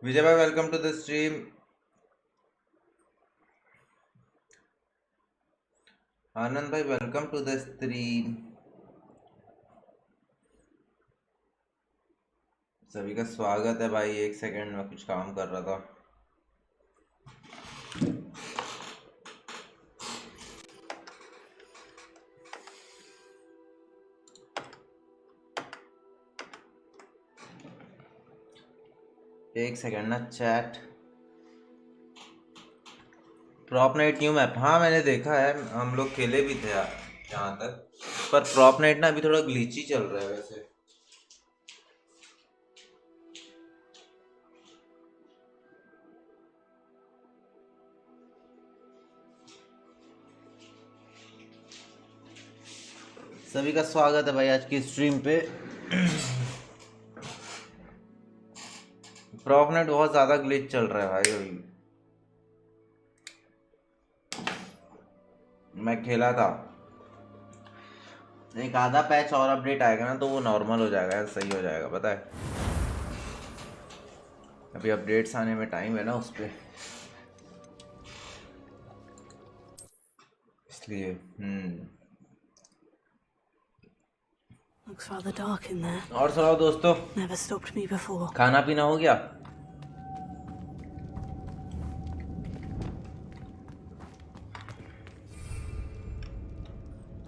विजय भाई welcome to the stream. आनंद भाई welcome to the stream. सभी का स्वागत है भाई। एक सेकंड में कुछ काम कर रहा था। एक सेकंड ना chat. Prop night new map, हाँ मैंने देखा है, हम लोग खेले भी थे यार यहाँ तक। पर प्रॉप नाइट ना अभी थोड़ा ग्लिची चल रहा है वैसे। सभी का स्वागत है भाई आज की स्ट्रीम पे। प्रॉप नाइट बहुत ज्यादा ग्लिच चल रहा है भाई अभी। मैं खेला था, एक आधा पैच और अपडेट आएगा ना तो वो नॉर्मल हो जाएगा, सही हो जाएगा पता है। अभी अपडेट्स आने में टाइम है ना उस पे, इसलिए Looks rather dark in there. और सुनाओ दोस्तों, Never stopped me before. खाना पीना हो गया?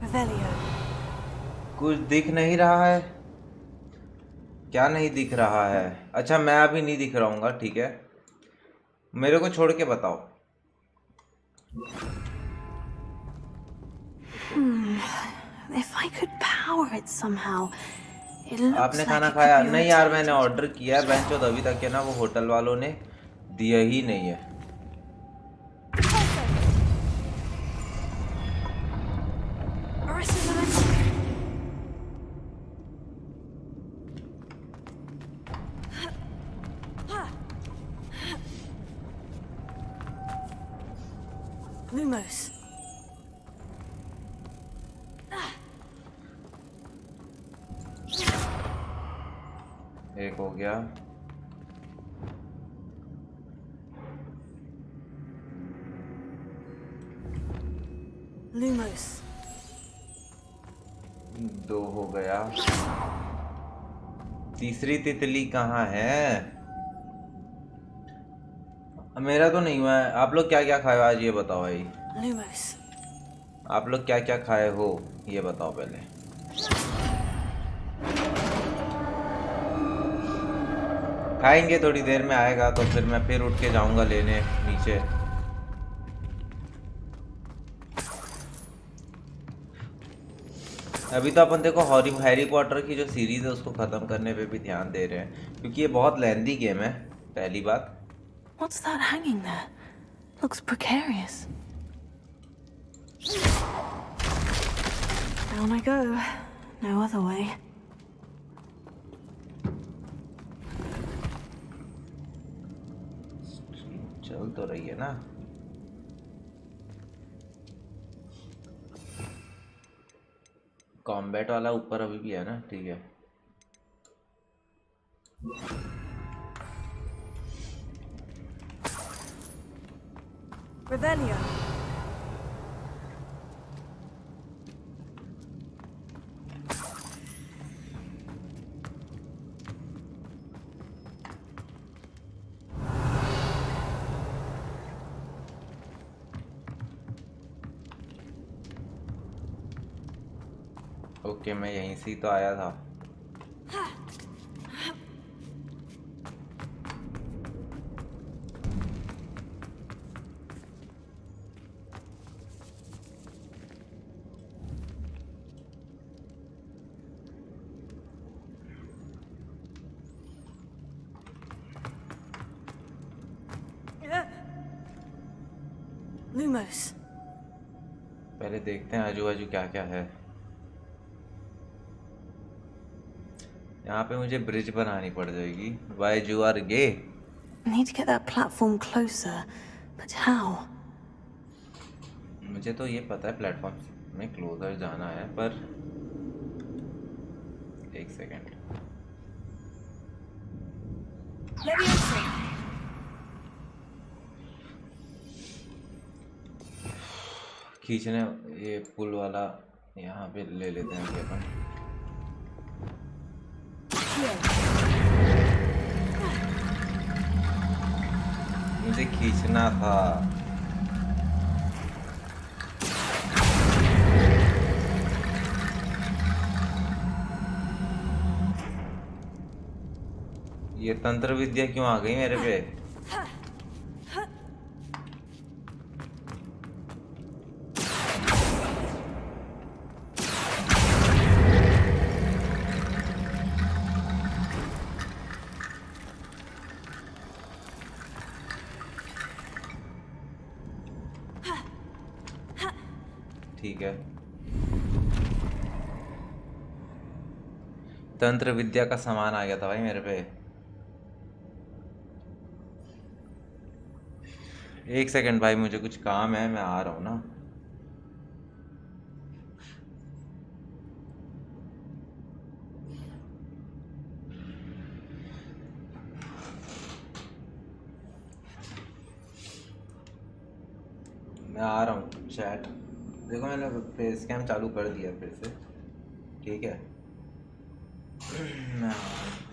Revelio. कुछ दिख नहीं रहा है? क्या नहीं दिख रहा है? अच्छा मैं अभी नहीं दिख रहा हूँ, ठीक है, मेरे को छोड़ के बताओ। If I could power it somehow. It looks आपने like खाना it खाया? could be नहीं यार, मैंने rotated. ऑर्डर किया है बेंचो, अभी तक है ना वो होटल वालों ने दिया ही नहीं है। Lumos. एक हो गया। Lumos. दो हो गया। तीसरी तितली कहाँ है? मेरा तो नहीं हुआ है। आप लोग क्या क्या खाए आज ये बताओ भाई। Lumos. आप लोग क्या क्या खाए हो ये बताओ पहले। खाएंगे, थोड़ी देर में आएगा तो फिर मैं फिर उठ के जाऊंगा लेने नीचे। अभी तो अपन देखो हैरी पॉटर की जो सीरीज है उसको खत्म करने पे भी ध्यान दे रहे हैं, क्योंकि ये बहुत लेंदी गेम है पहली बात। What's that hanging there? Looks precarious. Down I go. No other way. चल तो रही है ना। कॉम्बैट वाला ऊपर अभी भी है ना, ठीक है। Revelio. ओके मैं यहीं से ही तो आया था। Lumos. पहले देखते हैं आजू बाजू क्या क्या है। यहाँ पे मुझे ब्रिज बनानी पड़ जाएगी। Why you are gay. Need to get that platform closer, but how? मुझे तो ये पता है प्लेटफॉर्म में क्लोजर जाना है, पर एक सेकेंड। खींचने, ये पुल वाला यहाँ पे ले लेते हैं अभी अपन। मुझे खींचना था। ये तंत्र विद्या क्यों आ गई मेरे पे? ठीक है, तंत्र विद्या का सामान आ गया था भाई मेरे पे। एक सेकंड भाई, मुझे कुछ काम है, मैं आ रहा हूँ ना। मैं आ रहा हूँ चैट। देखो मैंने फेस कैम चालू कर दिया फिर से, ठीक है। मैं आ रहा हूँ।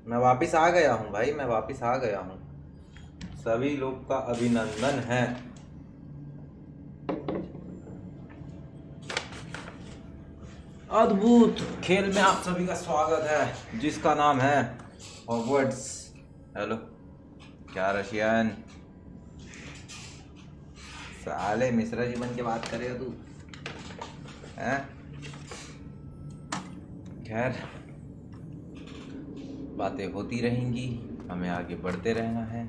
मैं वापस आ गया हूँ भाई, मैं वापस आ गया हूँ। सभी लोग का अभिनंदन है। अद्भुत खेल में आप सभी का स्वागत है, जिसका नाम है हॉगवर्ट्स। हेलो, क्या रशियन साले मिश्रा जी बन के बात करेगा तू हैं? खैर, बातें होती रहेंगी, हमें आगे बढ़ते रहना है।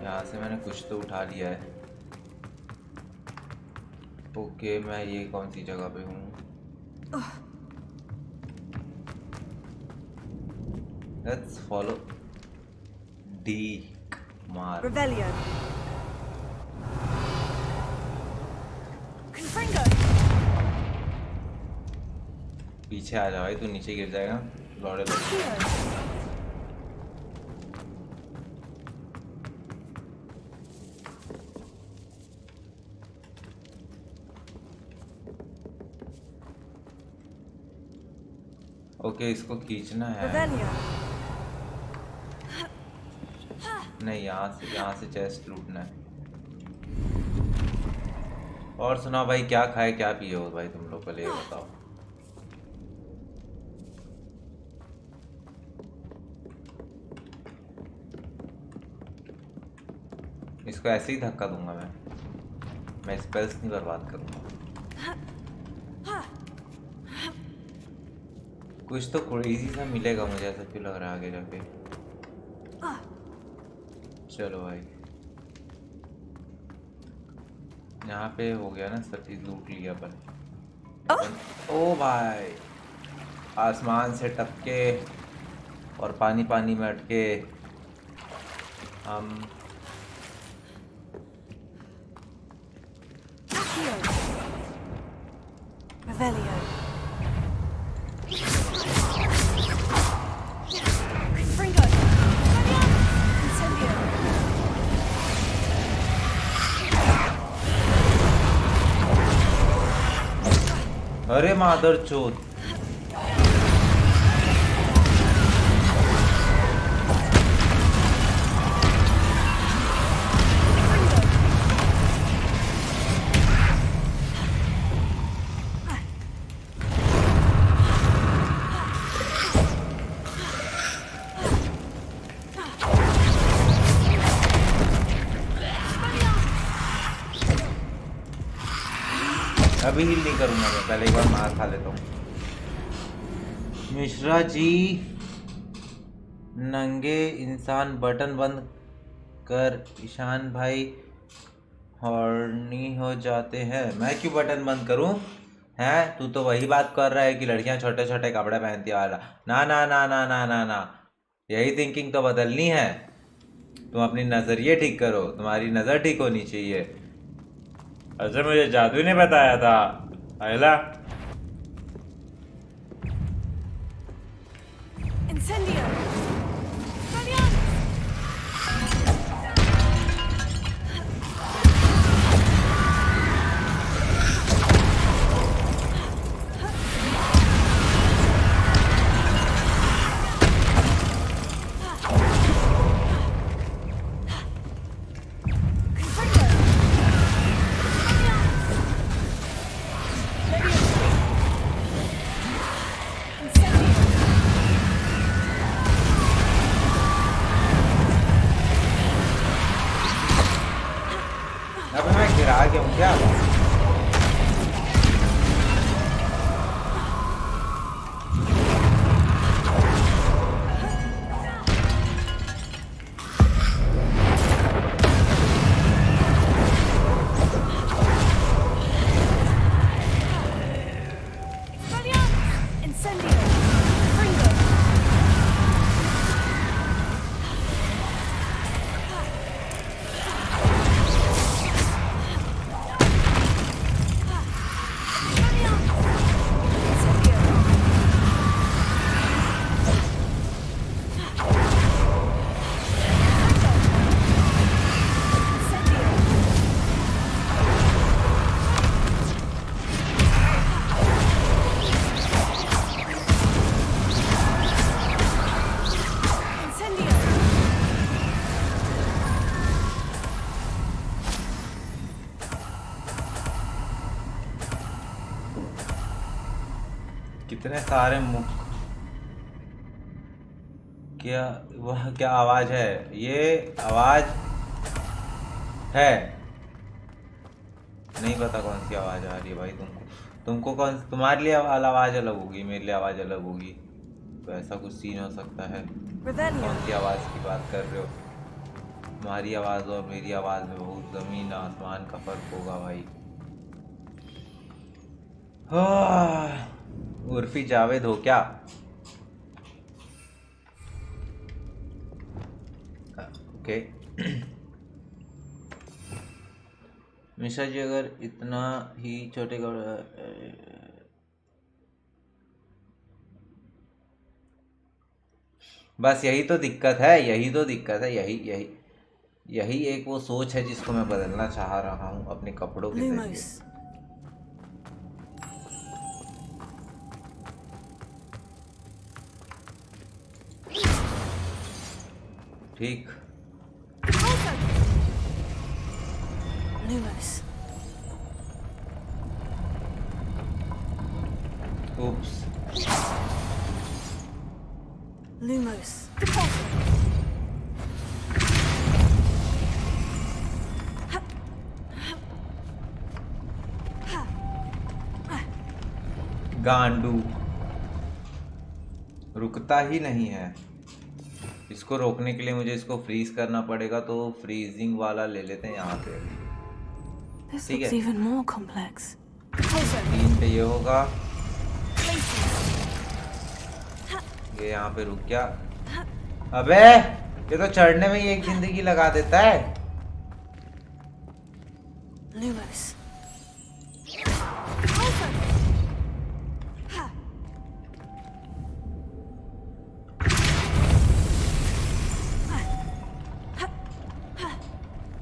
यहाँ से मैंने कुछ तो उठा लिया है। ओके, मैं ये कौन सी जगह पे हूँ? लेट्स फॉलो डी मार। Revelio. Confringo. पीछे आ जा भाई, तू नीचे गिर जाएगा। लौड़े लौड़े। ओके, इसको खींचना है। Revelio. नहीं, यहाँ से चेस्ट लूटना है। और सुनाओ भाई, क्या खाए क्या पिए हो भाई तुम लोग, पहले ये बताओ। इसको ऐसे ही धक्का दूंगा मैं स्पेल्स नहीं बर्बाद करूंगा। कुछ तो क्रेजी सा मिलेगा मुझे, ऐसा क्यों लग रहा है आगे जाके। चलो भाई, यहाँ पे हो गया ना, सब चीज लूट लिया अपन। ओ भाई, आसमान से टपके और पानी पानी में अटके हम। Revelio. Confringo. Incendio. अरे मादर चोद, अभी हील नहीं करूंगा मैं, पहले एक बार मार खा लेता हूँ। मिश्रा जी, नंगे इंसान बटन बंद कर ईशान भाई हॉर्नी हो जाते हैं। मैं क्यों बटन बंद करूं? हैं, तू तो वही बात कर रहा है कि लड़कियां छोटे छोटे कपड़े पहनती वाला। ना ना ना ना ना ना ना, यही थिंकिंग तो बदलनी है। तुम अपनी नजरिए ठीक करो, तुम्हारी नजर ठीक होनी चाहिए। अच्छा, मुझे जादू ने बताया था अयला। Incendio. अबे मैं गिरा गया हूँ क्या? Incendio. Confringo. कितने सारे क्या वह क्या आवाज है? ये आवाज है, नहीं पता कौन सी आवाज आ रही है भाई। तुमको कौन, तुम्हारे लिए आवाज अलग होगी, मेरे लिए आवाज अलग होगी, तो ऐसा कुछ सीन हो सकता है। कौन सी आवाज की बात कर रहे हो? तुम्हारी आवाज और मेरी आवाज में बहुत जमीन आसमान का फर्क होगा भाई। उर्फी जावेद हो क्या? ओके। मिश्रा जी अगर इतना ही छोटे बस यही तो दिक्कत है, यही तो दिक्कत है, यही यही यही एक वो सोच है जिसको मैं बदलना चाह रहा हूँ अपने कपड़ों के जरिए। ठीक। Oops. Lumos. गांडू रुकता ही नहीं है। इसको रोकने के लिए मुझे इसको फ्रीज करना पड़ेगा, तो फ्रीजिंग वाला ले लेते हैं यहाँ पे। ठीक है, even more complex. 3 पे ये होगा, ये यहाँ पे रुक गया। अबे ये तो चढ़ने में ही एक जिंदगी लगा देता है। Lumos.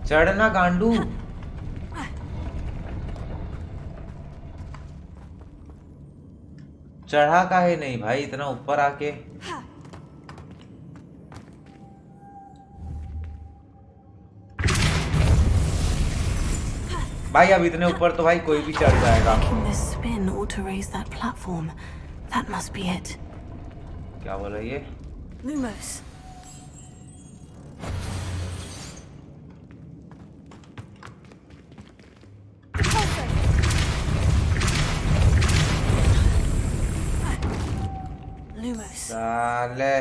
चढ़ना गांडू। चढ़ा काहे नहीं भाई इतना ऊपर आके? भाई अब इतने ऊपर तो भाई कोई भी चढ़ जाएगा। This spin ought to raise that platform. That must be it. क्या बोला ये? Lumos. Lumos. साले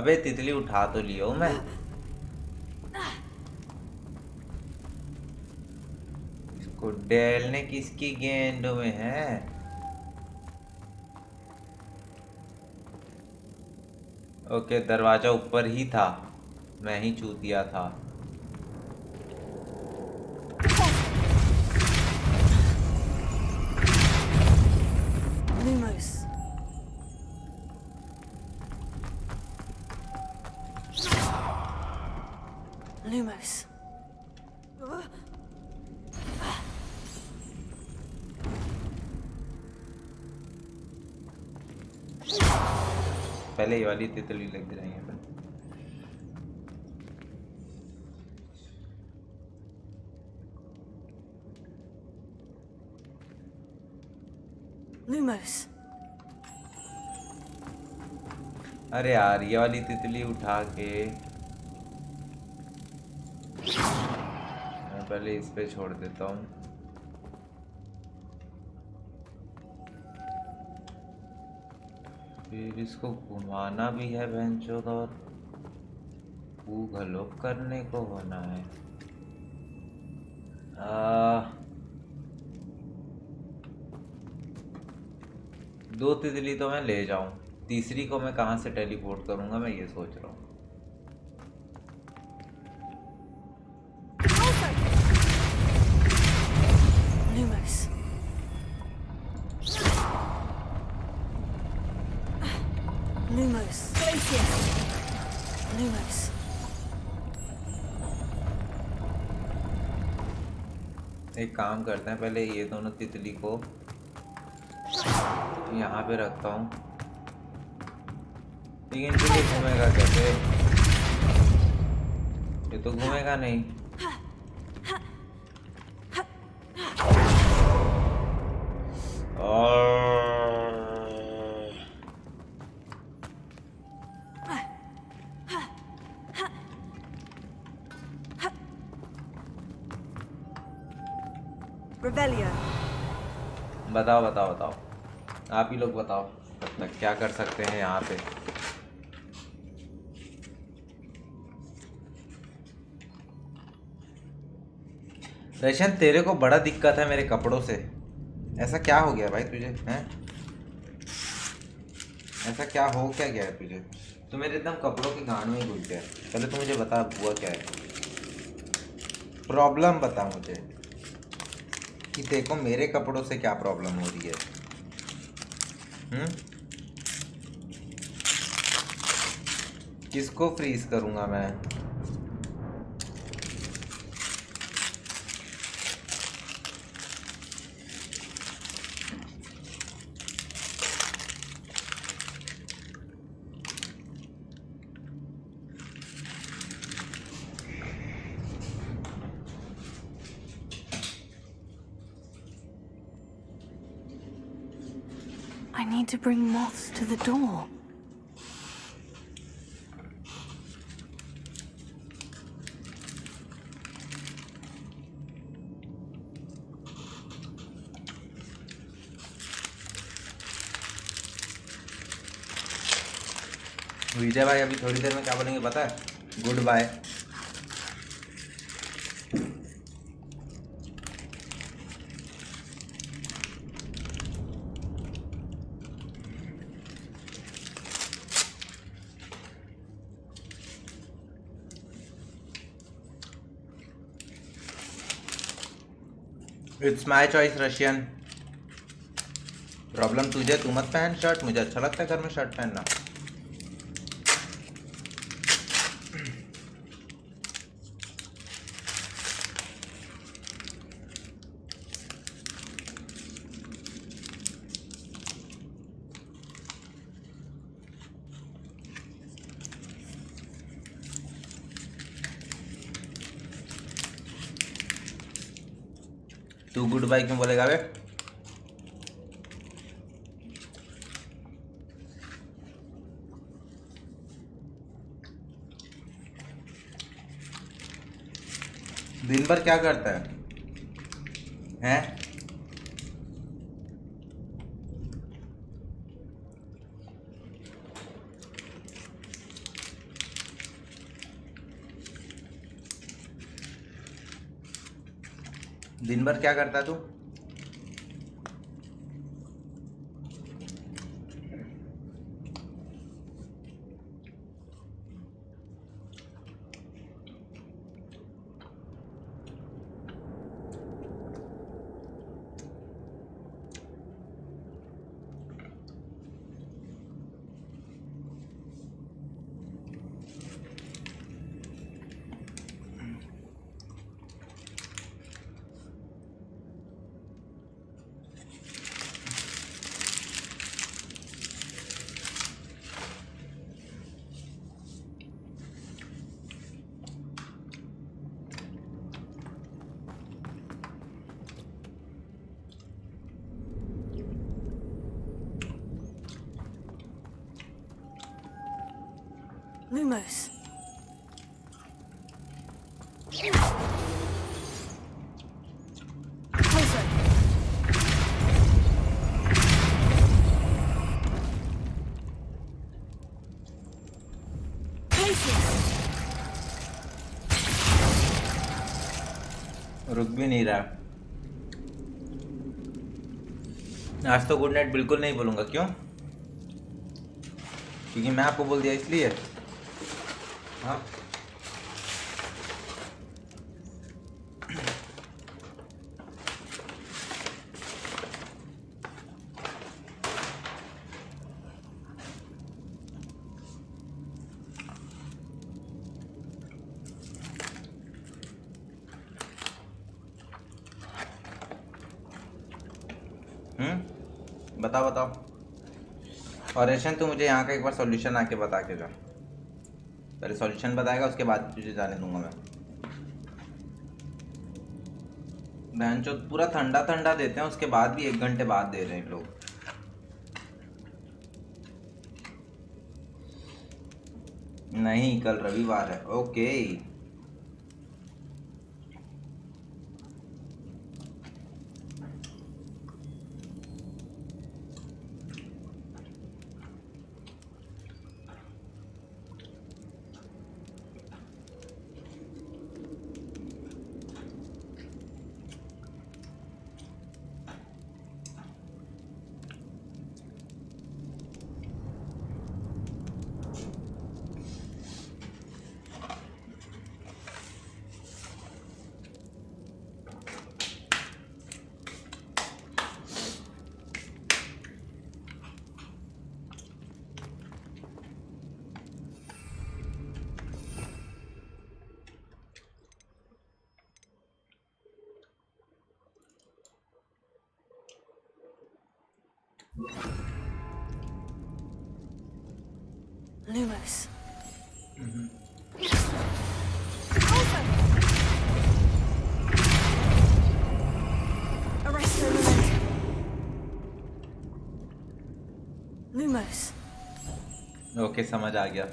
अबे तितली उठा तो लिया हूं मैं। इसको डेलने किसकी गेंद में है? ओके, दरवाजा ऊपर ही था, मैं ही छू दिया था। Lumos. Lumos. पहले ये वाली तितली लग जाएंगे फिर। Lumos. अरे यार ये वाली तितली उठा के मैं पहले इस पे छोड़ देता हूँ। फिर इसको घुमाना भी है बेंचोद, और गूगल करने को होना है। दो तितली तो मैं ले जाऊं, तीसरी को मैं कहाँ से टेलीपोर्ट करूंगा, मैं ये सोच रहा हूँ। Lumos. Lumos. Lumos. एक काम करते हैं, पहले ये दोनों तितली को यहाँ पे रखता हूँ। लेकिन इनके लिए घूमेगा कैसे? ये तो घूमेगा नहीं। और Revelio. बताओ बताओ बताओ, आप ही लोग बताओ तब तक क्या कर सकते हैं यहाँ पे। रशन तेरे को बड़ा दिक्कत है मेरे कपड़ों से, ऐसा क्या हो गया भाई तुझे हैं? ऐसा क्या हो क्या गया है तुझे? तू मेरे एकदम कपड़ों के गांड में ही घुस गया। पहले तू मुझे बता हुआ क्या है, प्रॉब्लम बता मुझे कि देखो मेरे कपड़ों से क्या प्रॉब्लम हो रही है। किसको फ्रीज करूंगा मैं? I need to bring moths to the door. विजय भाई अभी थोड़ी देर में क्या बोलेंगे पता है? Good bye. It's my choice Russian. Problem तुझे, तू मत पहन शर्ट, मुझे अच्छा लगता है घर में शर्ट पहनना। तू गुड बाय क्यों बोलेगा बे? दिन भर क्या करता है हैं? दिन भर क्या करता है तू? Lumos. Closer. Places. रुक भी नहीं रहा। आज तो गुड नाइट बिल्कुल नहीं बोलूंगा। क्यों? क्योंकि मैं आपको बोल दिया इसलिए। हाँ बताओ बताओ। और रेशन तू मुझे यहाँ का एक बार सॉल्यूशन आके बता के जा। पहले सॉल्यूशन बताएगा उसके बाद तुझे जाने दूंगा मैं। बहन चो पूरा ठंडा ठंडा देते हैं उसके बाद भी 1 घंटे बाद दे रहे हैं लोग। नहीं कल रविवार है। Okay Lumos. Arrest the momentum. Lumos. Okay समझ आ गया.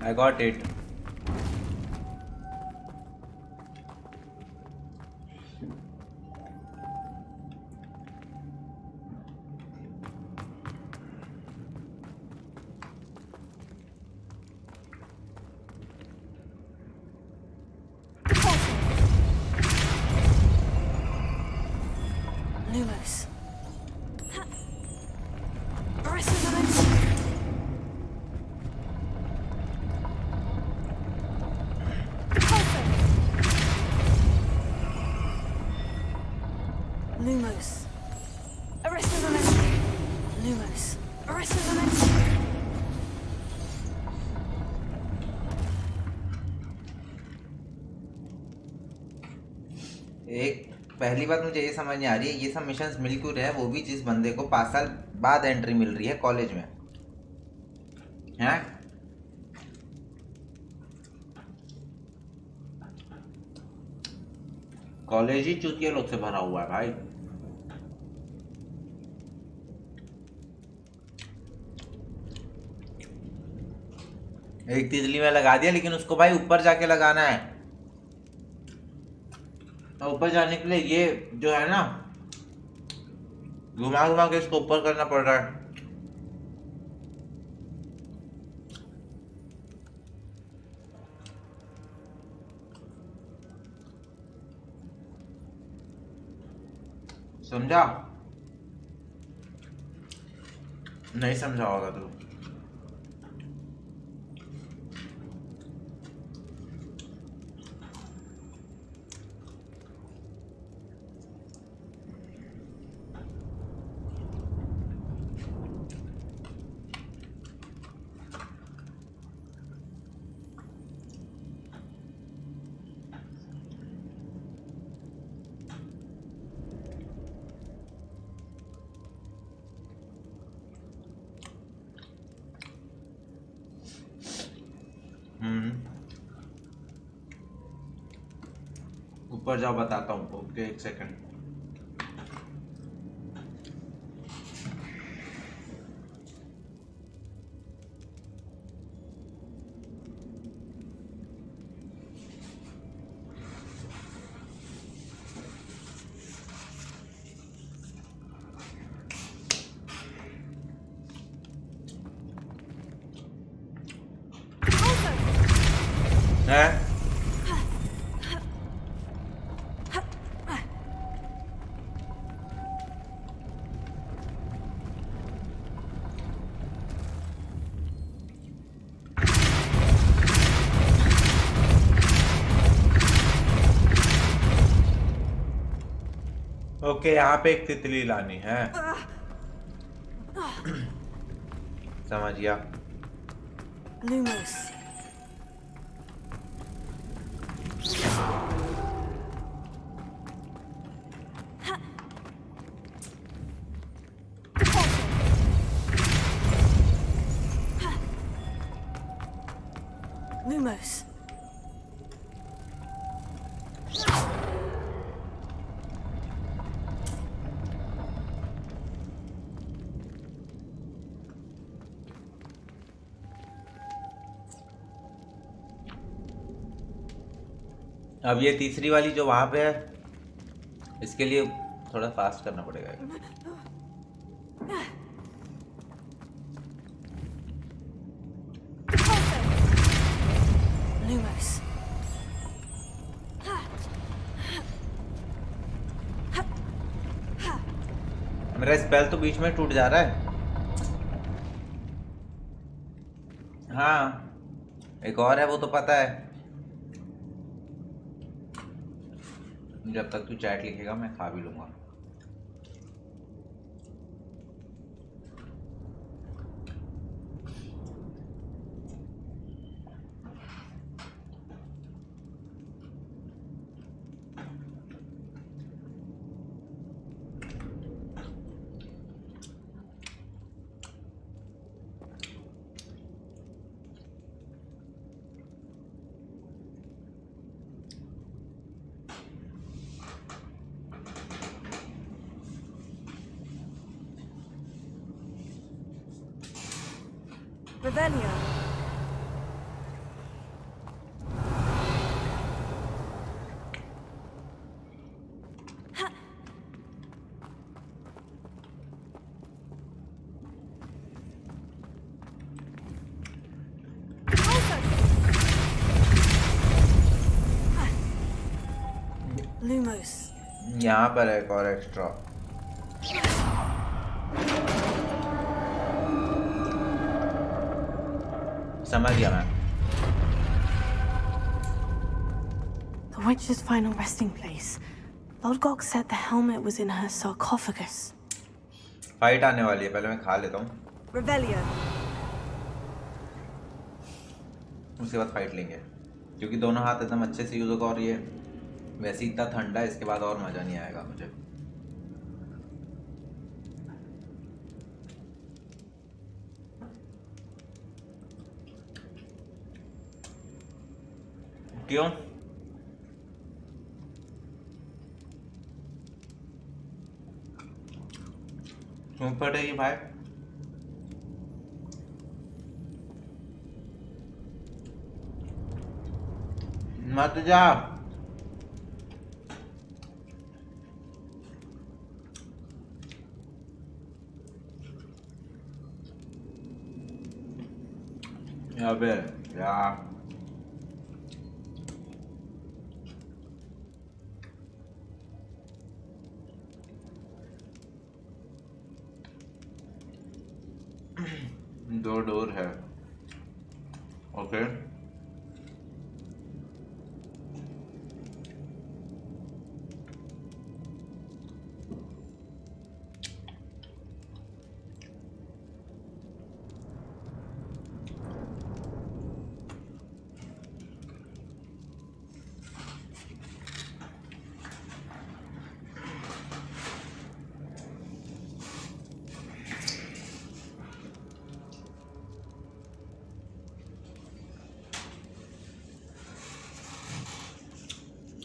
I got it. Lumos. Arrest the momentum. Lumos. Arrest the momentum. Lumos. Arrest the momentum. एक पहली बात मुझे ये समझ नहीं आ रही है, ये सब मिशंस मिल क्यों रहे हैं, वो भी जिस बंदे को 5 साल बाद एंट्री मिल रही है कॉलेज में, हैं? कॉलेज ही चूतिया लोग से भरा हुआ है भाई. एक तितली में लगा दिया, लेकिन उसको भाई ऊपर जाके लगाना है. और ऊपर जाने के लिए ये जो है ना, घुमा घुमा के इसको ऊपर करना पड़ रहा है. समझा? नहीं समझा होगा तू. ऊपर जाओ, बताता हूँ. ओके, एक सेकंड. है? ओके, यहाँ पे एक तितली लानी है. समझ गया. Lumos. Lumos. अब ये तीसरी वाली जो वहां पे है, इसके लिए थोड़ा फास्ट करना पड़ेगा. Lumos. मेरा स्पेल तो बीच में टूट जा रहा है. हाँ, एक और है, वो तो पता है. जब तक तू चैट लिखेगा मैं खा भी लूंगा. Revelio. Lumos. यहाँ पर है एक और एक्स्ट्रा। समझ गया मैं। The witch's final resting place. Lodgok said the helmet was in her sarcophagus. Fight आने वाली है, पहले मैं खा लेता हूँ, Revelio. उसके बाद फाइट लेंगे, क्योंकि दोनों हाथ एकदम अच्छे से यूज होगा और ये वैसे ही इतना ठंडा है, इसके बाद और मजा नहीं आएगा मुझे। क्यों? क्यों पड़ेगी भाई? मत जा। अबे यार दो डोर है। ओके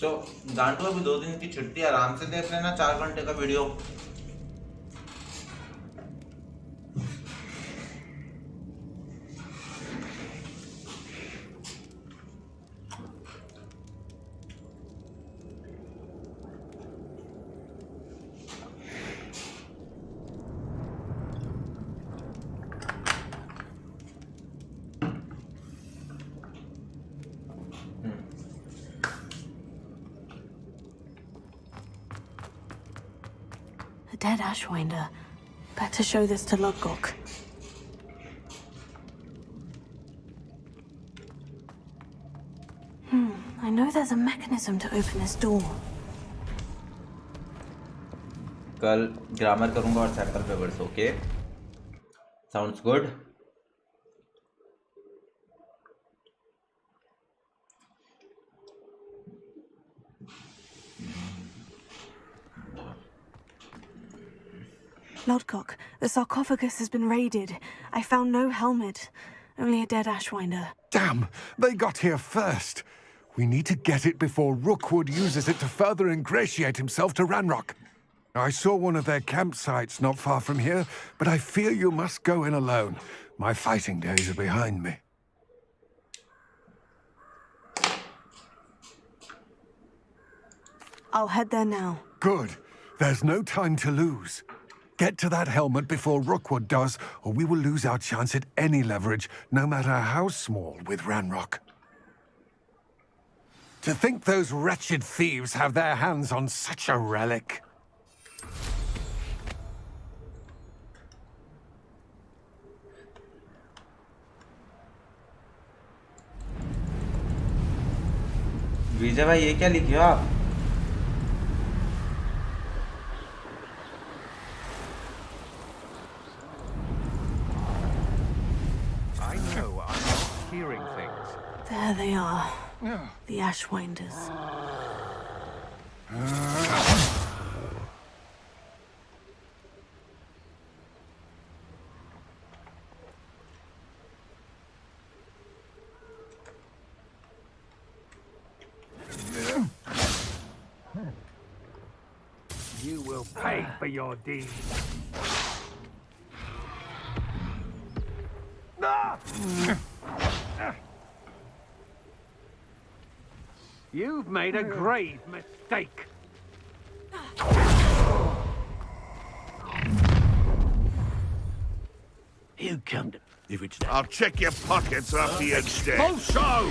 तो गांटू अभी 2 दिन की छुट्टी, आराम से देख लेना 4 घंटे का video. A dead Ashwinder. Better show this to Lodgok. I know there's a mechanism to open this door. कल ग्रामर करूंगा और sample papers. Okay, sounds good. Lodgok, the sarcophagus has been raided. I found no helmet, only a dead Ashwinder. Damn! They got here first. We need to get it before Rookwood uses it to further ingratiate himself to Ranrock. I saw one of their campsites not far from here, but I fear you must go in alone. My fighting days are behind me. I'll head there now. Good. There's no time to lose. Get to that helmet before Rookwood does, or we will lose our chance at any leverage, no matter how small, with Ranrock. To think those wretched thieves have their hands on such a relic. विजय भाई ये क्या लिखे हो आप? I know I'm not hearing things. There they are. The Ashwinders. You will pay for your deeds. No! You've made a grave mistake. You come to... If it's that... I'll check your pockets after you're dead. Bolso!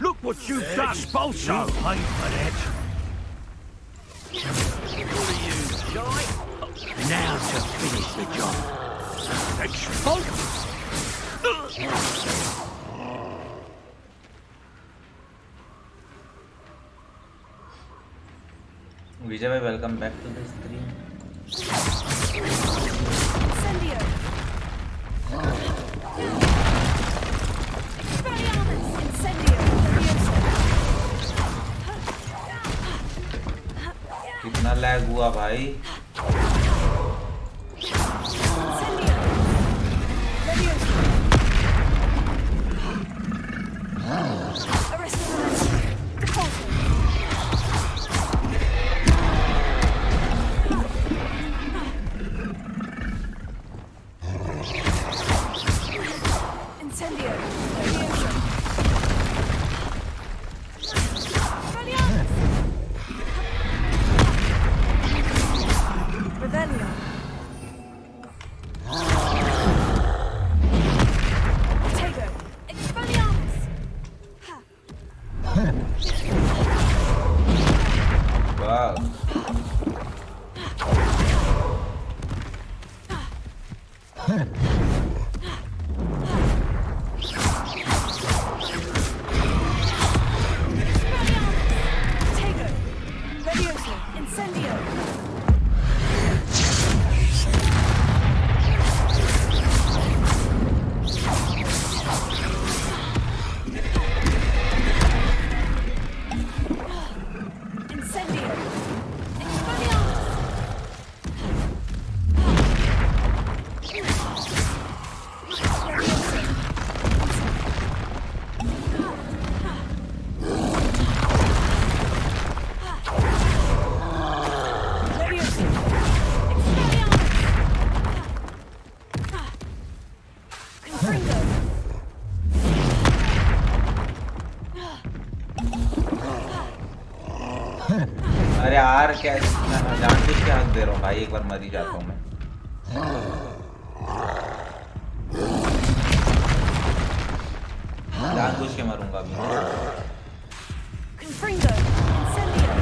Look what you've done, Bolso! You paid for that. What are you, guy? Now to finish the job. Bolso! Vijay भाई welcome back to the stream. Incendio! Expelliarmus! Incendio! कितना lag हुआ भाई? Incendio! Leviosa! Arresto momentum! Repulsor! Incendio! Leviosa! Expelliarmus! Revelio! Tego! Expelliarmus! वाह Tego! Leviosa! Incendio! Incendio! Expelliarmus! Leviosa! Expelliarmus! Confringo! अरे यार क्या जानबूझ के हक दे रहा हूँ भाई, एक बार मर ही जाता हूँ मैं। जानबूझ के मरूंगा अभी। Confringo! Incendio!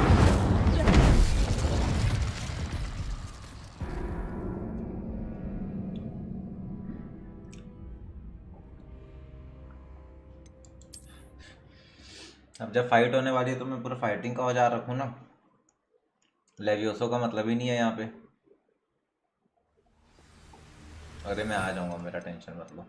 अब जब फाइट होने वाली है तो मैं पूरा फाइटिंग का औजार रखूँ ना। लेवियोसो का मतलब ही नहीं है यहाँ पे। अरे मैं आ जाऊंगा, मेरा टेंशन मत लो।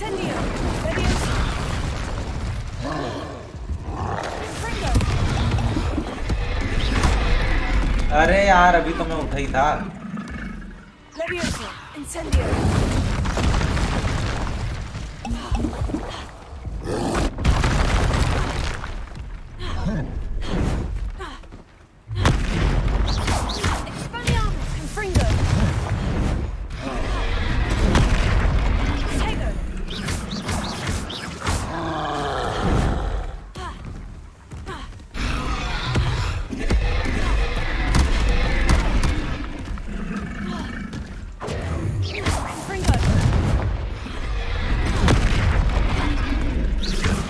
Incendio! Leviosa! Confringo! अरे यार अभी तो मैं उठा ही था। Leviosa! Incendio! Expelliarmus! Confringo! Tego! Confringo!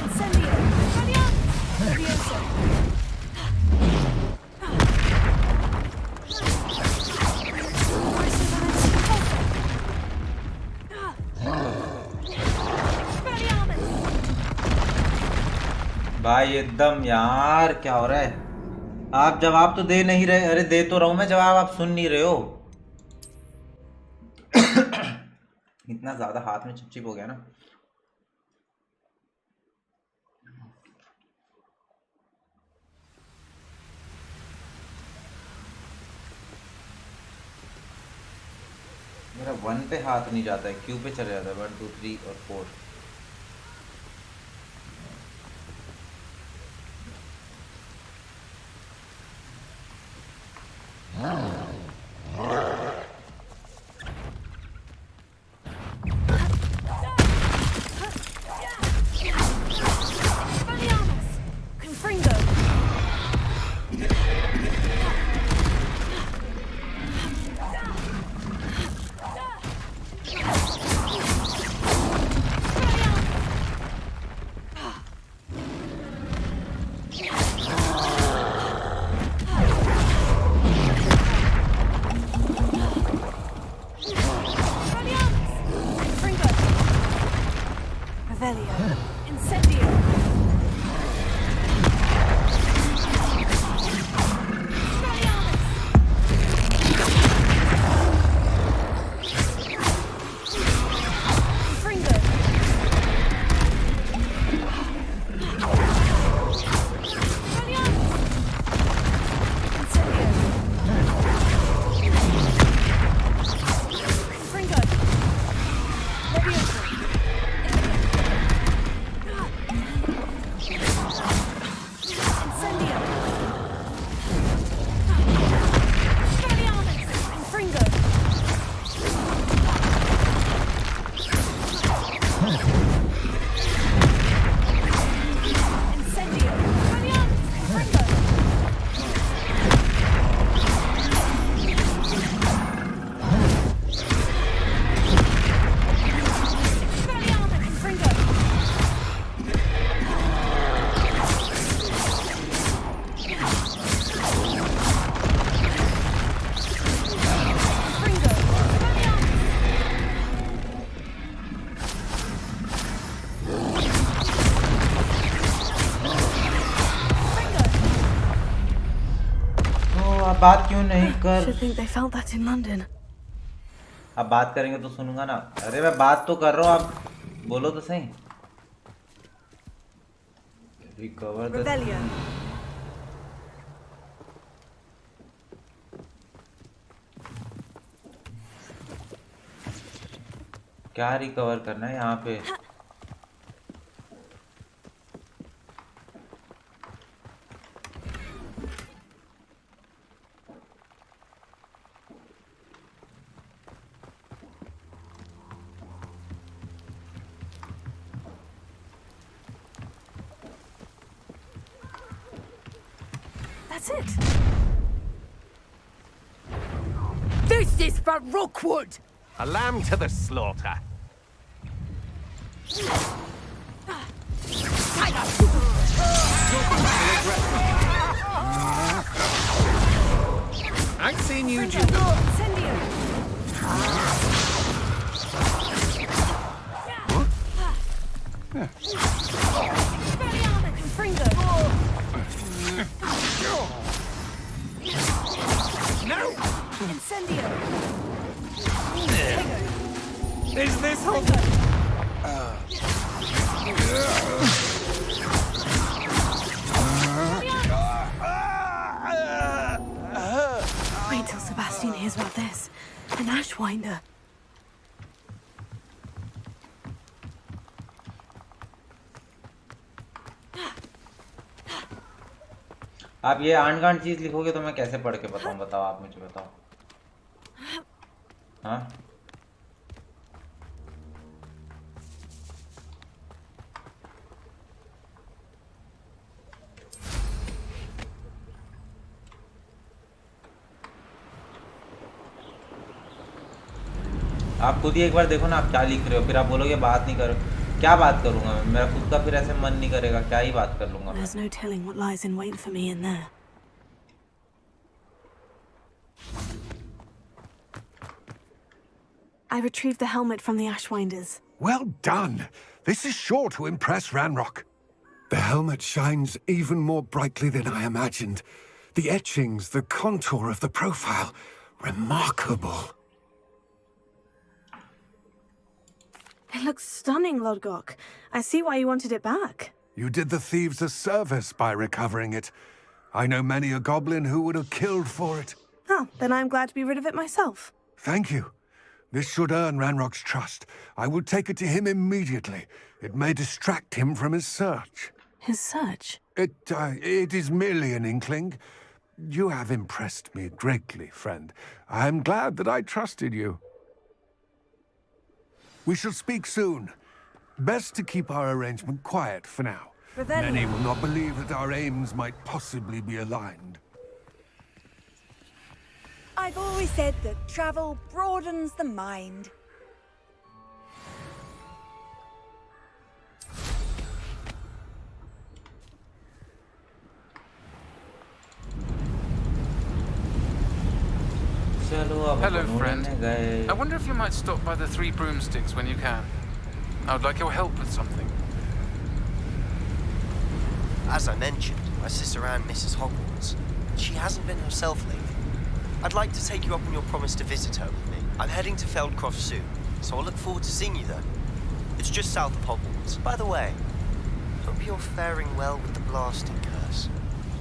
Incendio! Expelliarmus! Leviosa! भाई एकदम यार क्या हो रहा है? आप जवाब तो दे नहीं रहे। अरे दे तो रहा हूं मैं जवाब, आप सुन नहीं रहे हो। इतना ज्यादा हाथ में चिपचिप हो गया ना। मेरा 1 पे हाथ नहीं जाता है, क्यू पे चले जाता है। 1 2 3 और 4। Expelliarmus! Confringo! Confringo! Revelio! Incendio! Expelliarmus! Confringo! Expelliarmus! Incendio! Confringo! Leviosa! Incendio! Expelliarmus! Confringo! Incendio! Expelliarmus! Confringo! Expelliarmus! Confringo! Confringo! Expelliarmus! तो आप बात क्यों नहीं कर? Should think they felt that in London. आप बात करेंगे तो सुनूंगा ना। अरे मैं बात तो कर रहा हूँ, आप बोलो तो सही। Recover the Revelio! क्या रिकवर करना है यहाँ पे? That's it! This is for Rookwood! A lamb to the slaughter. I've seen you do Confringo! Incendio! Expelliarmus! Confringo! No! Incendio! Is this Confringo! Wait till Sebastian hears about this. An Ashwinder. आप ये aunt गांट चीज लिखोगे तो मैं कैसे पढ़ के बताऊं? बताओ, आप मुझे बताओ। हाँ, आप खुद ही एक बार देखो ना आप क्या लिख रहे हो, फिर आप बोलोगे बात नहीं करो। क्या बात करूंगा मैं? मेरा खुद का फिर ऐसे मन नहीं करेगा, क्या ही बात कर लूंगा मैं। There's no telling what lies in wait for me in there. I retrieved the helmet from the Ashwinders. Well done. This is sure to impress Ranrock. The helmet shines even more brightly than I imagined. The etchings, the contour of the profile. Remarkable. It looks stunning, Lodgok. I see why you wanted it back. You did the thieves a service by recovering it. I know many a goblin who would have killed for it. Oh, then I'm glad to be rid of it myself. Thank you. This should earn Ranrock's trust. I will take it to him immediately. It may distract him from his search. His search? It is merely an inkling. You have impressed me greatly, friend. I am glad that I trusted you. We shall speak soon. Best to keep our arrangement quiet for now. Many will not believe that our aims might possibly be aligned. I've always said that travel broadens the mind. Hello, friend. I wonder if you might stop by the Three Broomsticks when you can. I would like your help with something. As I mentioned, my sister Anne misses Hogwarts. She hasn't been herself lately. I'd like to take you up on your promise to visit her with me. I'm heading to Feldcroft soon, so I'll look forward to seeing you there. It's just south of Hogwarts. By the way, hope you're faring well with the blasting curse.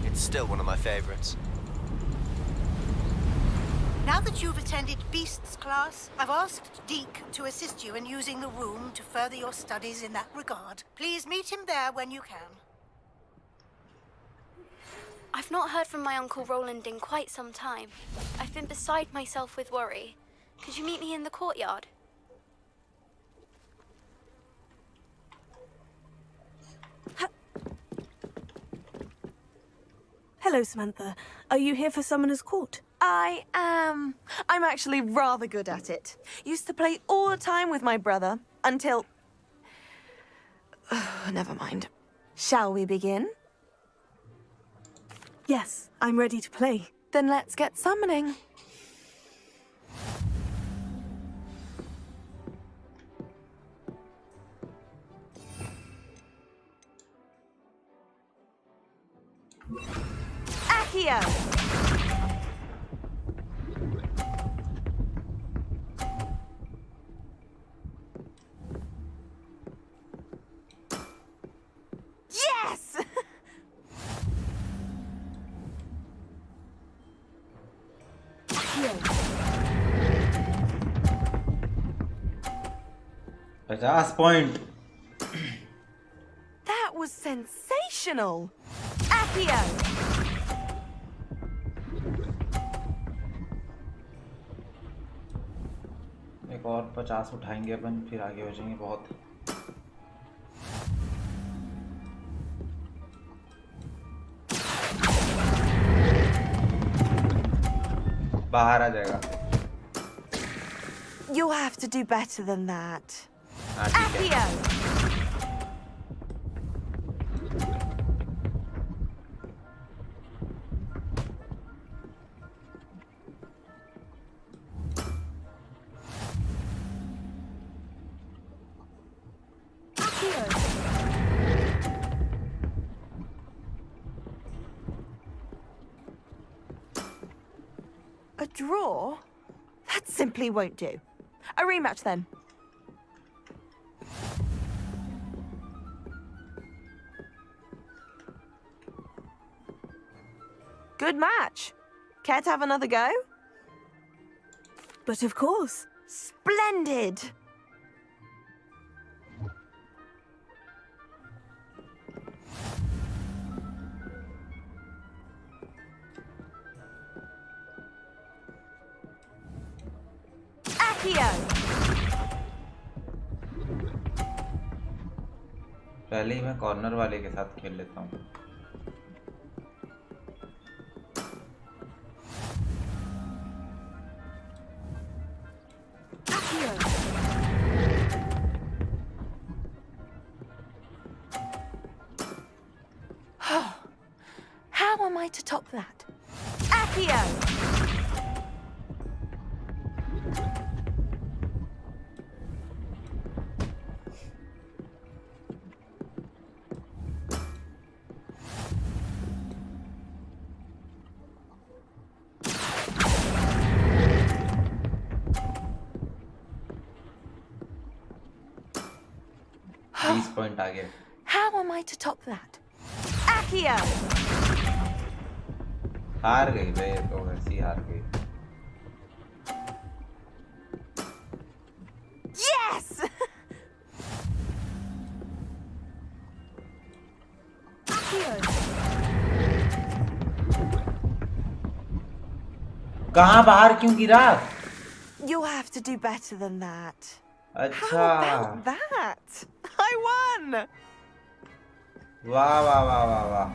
It's still one of my favorites. Now that you've attended Beasts class, I've asked Deke to assist you in using the room to further your studies in that regard. Please meet him there when you can. I've not heard from my Uncle Roland in quite some time. I've been beside myself with worry. Could you meet me in the courtyard? Hello, Samantha. Are you here for Summoner's Court? I am. I'm actually rather good at it. Used to play all the time with my brother until... Never mind. Shall we begin? Yes, I'm ready to play. Then let's get summoning. Accio! Yes! $50 point. That was sensational! Accio! एक और 50 उठाएंगे अपन, फिर आगे हो जाएंगे बहुत। बाहर आ जाएगा। You'll have to do better than that. हाँ ठीक है। Accio! A draw? That simply won't do. A rematch then. Good match. Care to have another go? But of course. Splendid. Accio. पहले ही मैं कॉर्नर वाले के साथ खेल लेता हूँ। How am I to top that? Accio. Point आ गया। How am I to top that? Accio. हार गई बे, तो ऐसी हार गई। Yes. कहाँ बाहर क्यों गिरा? You have to do better than that. अच्छा। How about that? I won. वाह वाह वाह वाह वाह,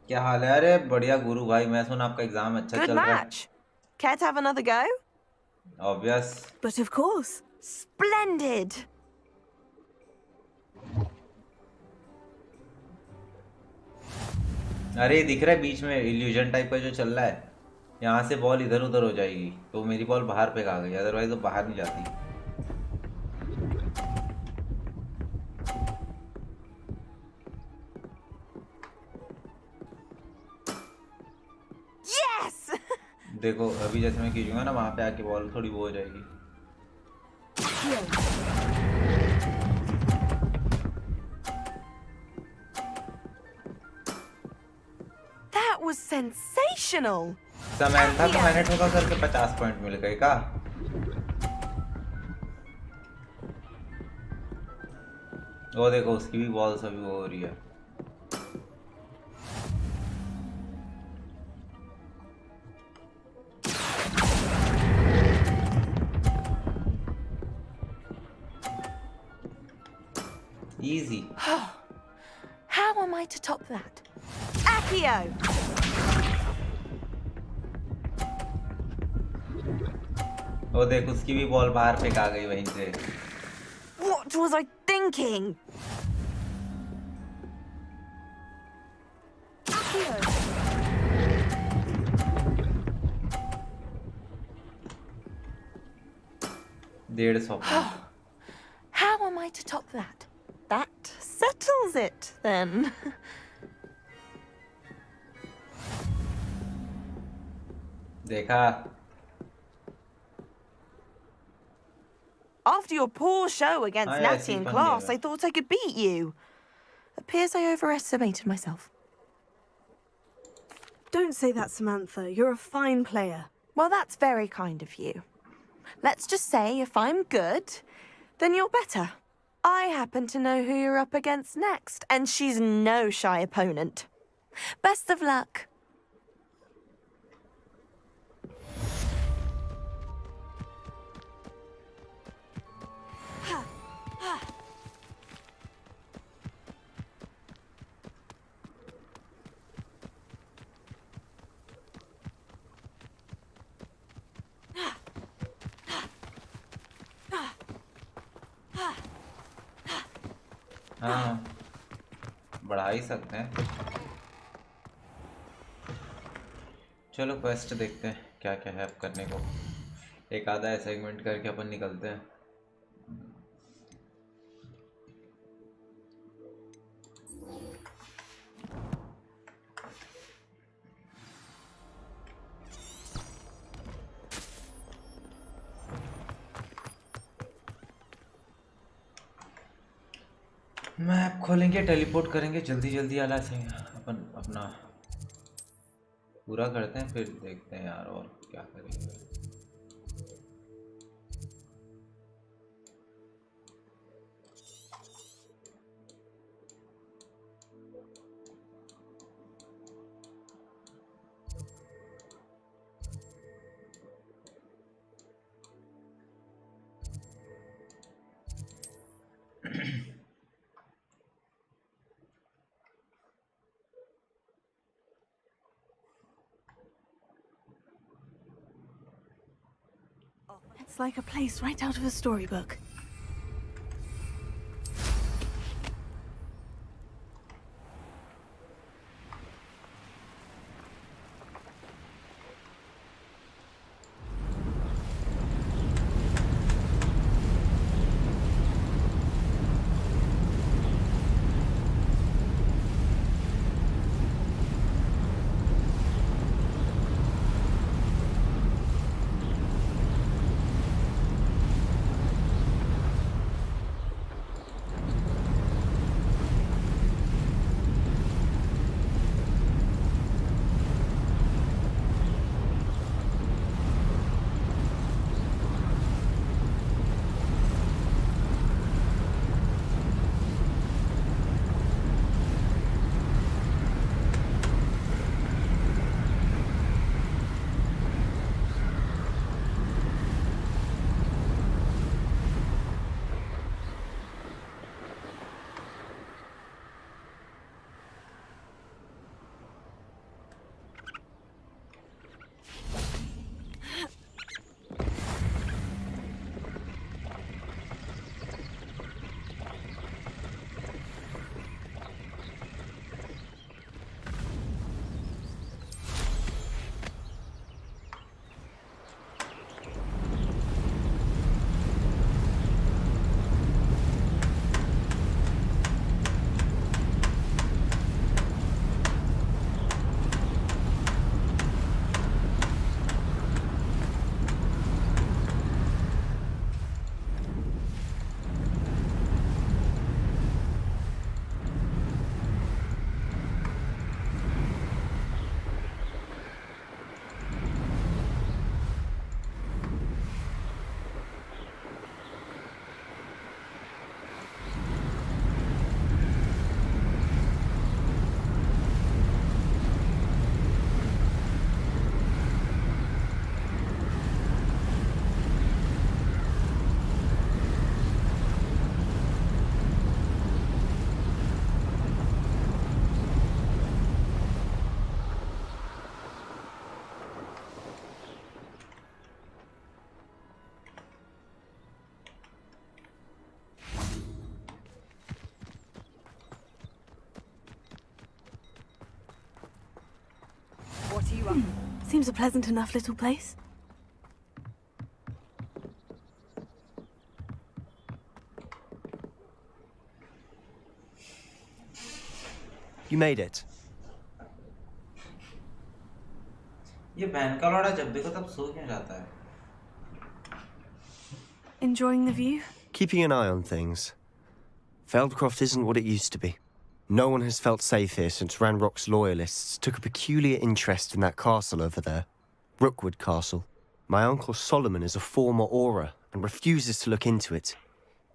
क्या हाल है? अरे बढ़िया गुरु भाई, मैं सुना आपका एग्जाम अच्छा Good चल रहा है। match. Care to have another go? Obvious. But of course. Splendid. अरे दिख रहा है बीच में इल्यूजन टाइप का जो चल रहा है, यहाँ से बॉल इधर उधर हो जाएगी, तो मेरी बॉल बाहर पे आ गई, अदरवाइज तो बाहर नहीं जाती। Yes. देखो अभी जैसे मैं खींचूंगा ना, वहां पे आके बॉल थोड़ी वो हो जाएगी। That was sensational. समैंथा को मैंने ठोका करके 50 पॉइंट मिल गए का? वो देखो उसकी भी बॉल्स अभी वो हो रही है। Easy. How am I to top that? Accio. वो देख उसकी भी बॉल बाहर फेंक आ गई वहीं से। What was I thinking? डेढ़ सौ। How am I to top that? That settles it then. देखा? After your poor show against yeah, Natty in see, class, fun I thought I could beat you. Appears I overestimated myself. Don't say that, Samantha. You're a fine player. Well, that's very kind of you. Let's just say if I'm good, then you're better. I happen to know who you're up against next, and she's no shy opponent. Best of luck. हाँ बढ़ा ही सकते हैं। चलो quest देखते हैं क्या क्या है अब करने को। एक आधा असाइनमेंट करके अपन निकलते हैं। मैप खोलेंगे, टेलीपोर्ट करेंगे जल्दी जल्दी वाला से अपन अपना पूरा करते हैं, फिर देखते हैं यार और क्या करेंगे। It's like a place right out of a storybook. What are you up to? Seems a pleasant enough little place. You made it. ये बहन का लौड़ा जब देखो तब सो क्यों जाता है? Enjoying the view? Keeping an eye on things. Feldcroft isn't what it used to be. No one has felt safe here since Ranrock's loyalists took a peculiar interest in that castle over there. Rookwood Castle. My uncle Solomon is a former Auror and refuses to look into it,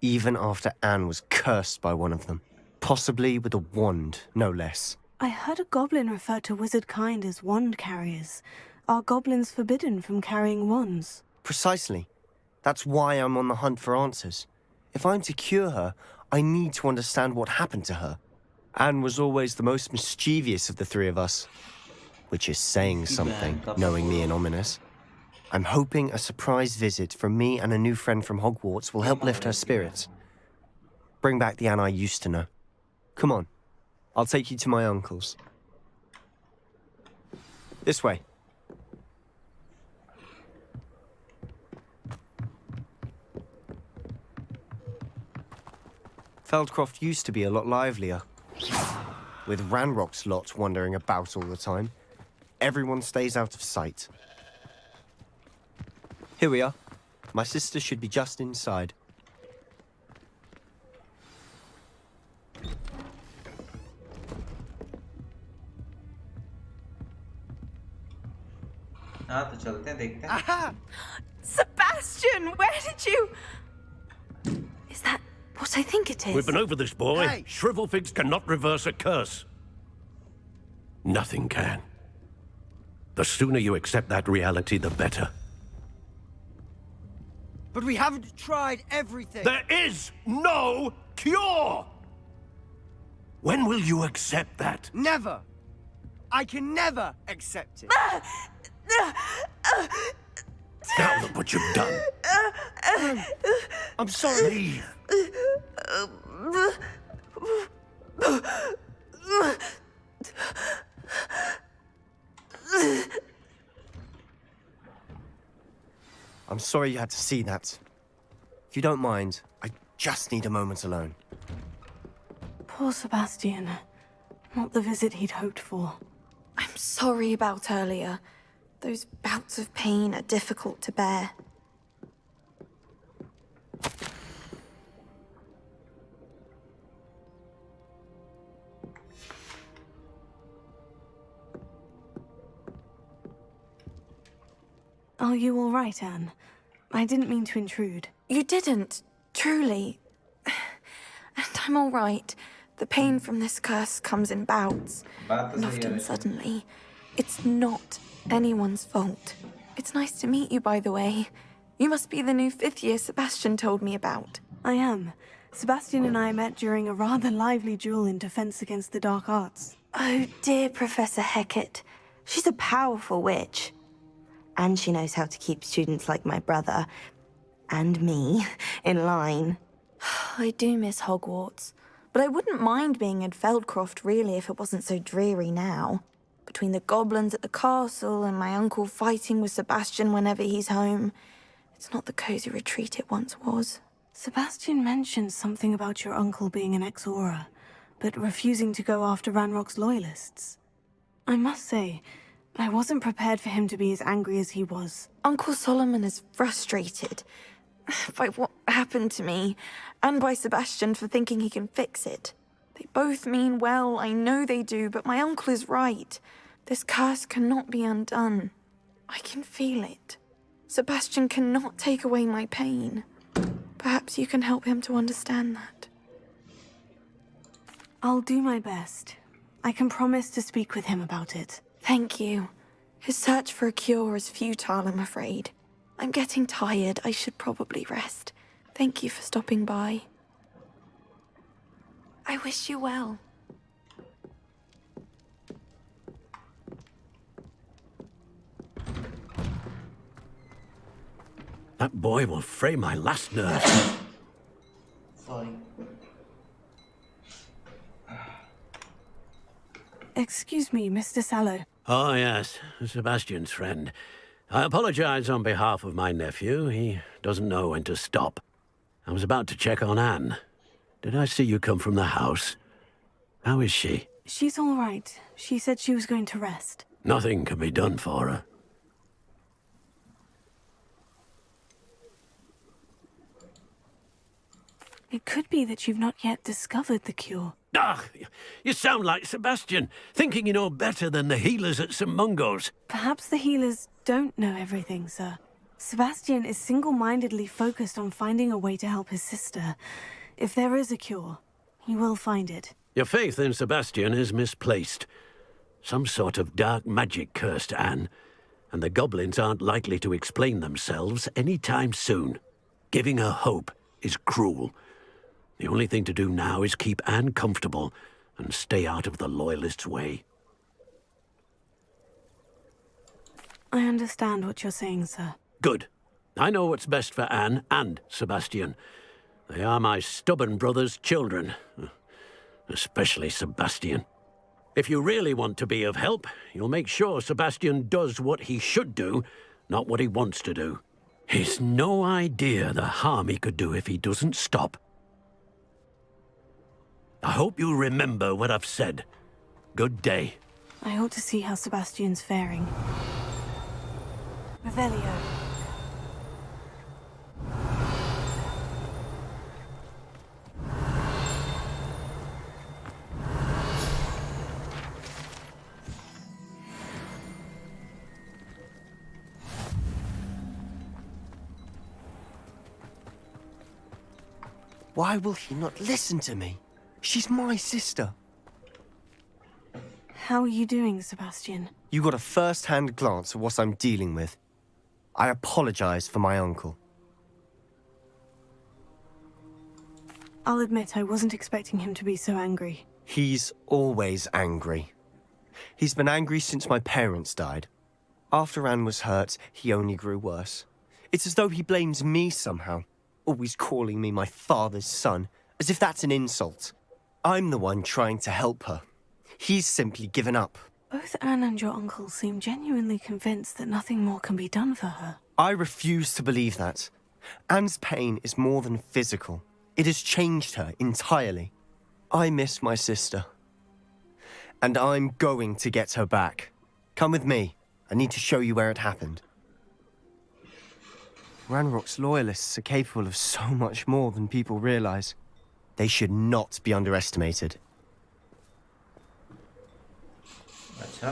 even after Anne was cursed by one of them. Possibly with a wand, no less. I heard a goblin refer to wizard kind as wand carriers. Are goblins forbidden from carrying wands? Precisely. That's why I'm on the hunt for answers. If I'm to cure her, I need to understand what happened to her. Anne was always the most mischievous of the three of us. Which is saying something, knowing me and ominous. I'm hoping a surprise visit from me and a new friend from Hogwarts will help lift her spirits. Bring back the Anne I used to know. Come on. I'll take you to my uncle's. This way. Feldcroft used to be a lot livelier. With Ranrock's lot wandering about all the time, everyone stays out of sight. Here we are. My sister should be just inside. हाँ तो चलते हैं, देखते हैं. Aha! Sebastian, where did you... Is that what I think it is? We've been over this, boy. Hey. Shrivel figs cannot reverse a curse. Nothing can. The sooner you accept that reality, the better. But we haven't tried everything. There is no cure! When will you accept that? Never. I can never accept it. Now look what you've done. I'm sorry. Leave. I'm sorry you had to see that. If you don't mind, I just need a moment alone. Poor Sebastian. Not the visit he'd hoped for. I'm sorry about earlier. Those bouts of pain are difficult to bear. Are you all right, Anne? I didn't mean to intrude. You didn't, truly. And I'm all right. The pain from this curse comes in bouts, बात तो and सही है often वैसे. suddenly. It's not anyone's fault. It's nice to meet you, by the way. You must be the new 5th year Sebastian told me about. I am. Sebastian and I met during a rather lively duel in Defense Against the Dark Arts. Oh, dear Professor Hecat. She's a powerful witch. And she knows how to keep students like my brother, and me, in line. I do miss Hogwarts, but I wouldn't mind being in Feldcroft, really, if it wasn't so dreary now. Between the goblins at the castle and my uncle fighting with Sebastian whenever he's home, it's not the cozy retreat it once was. Sebastian mentioned something about your uncle being an ex-Aura, but refusing to go after Ranrock's loyalists. I must say, I wasn't prepared for him to be as angry as he was. Uncle Solomon is frustrated by what happened to me, and by Sebastian for thinking he can fix it. They both mean well, I know they do, but my uncle is right. This curse cannot be undone. I can feel it. Sebastian cannot take away my pain. Perhaps you can help him to understand that. I'll do my best. I can promise to speak with him about it. Thank you. His search for a cure is futile, I'm afraid. I'm getting tired. I should probably rest. Thank you for stopping by. I wish you well. That boy will fray my last nerve. Sorry. Excuse me, Mr. Sallow. Oh, yes, Sebastian's friend. I apologize on behalf of my nephew. He doesn't know when to stop. I was about to check on Anne. Did I see you come from the house? How is she? She's all right. She said she was going to rest. Nothing can be done for her. It could be that you've not yet discovered the cure. Ah, you sound like Sebastian, thinking you know better than the healers at St. Mungo's. Perhaps the healers don't know everything, sir. Sebastian is single-mindedly focused on finding a way to help his sister. If there is a cure, he will find it. Your faith in Sebastian is misplaced. Some sort of dark magic cursed Anne, and the goblins aren't likely to explain themselves any time soon. Giving her hope is cruel. The only thing to do now is keep Anne comfortable and stay out of the Loyalists' way. I understand what you're saying, sir. Good. I know what's best for Anne and Sebastian. They are my stubborn brother's children. Especially Sebastian. If you really want to be of help, you'll make sure Sebastian does what he should do, not what he wants to do. He's no idea the harm he could do if he doesn't stop. I hope you remember what I've said. Good day. I ought to see how Sebastian's faring. Revelio. Why will he not listen to me? She's my sister. How are you doing, Sebastian? You got a first-hand glance at what I'm dealing with. I apologize for my uncle. I'll admit I wasn't expecting him to be so angry. He's always angry. He's been angry since my parents died. After Anne was hurt, he only grew worse. It's as though he blames me somehow, always calling me my father's son, as if that's an insult. I'm the one trying to help her. He's simply given up. Both Anne and your uncle seem genuinely convinced that nothing more can be done for her. I refuse to believe that. Anne's pain is more than physical. It has changed her entirely. I miss my sister. And I'm going to get her back. Come with me. I need to show you where it happened. Ranrock's loyalists are capable of so much more than people realize. They should not be underestimated. अच्छा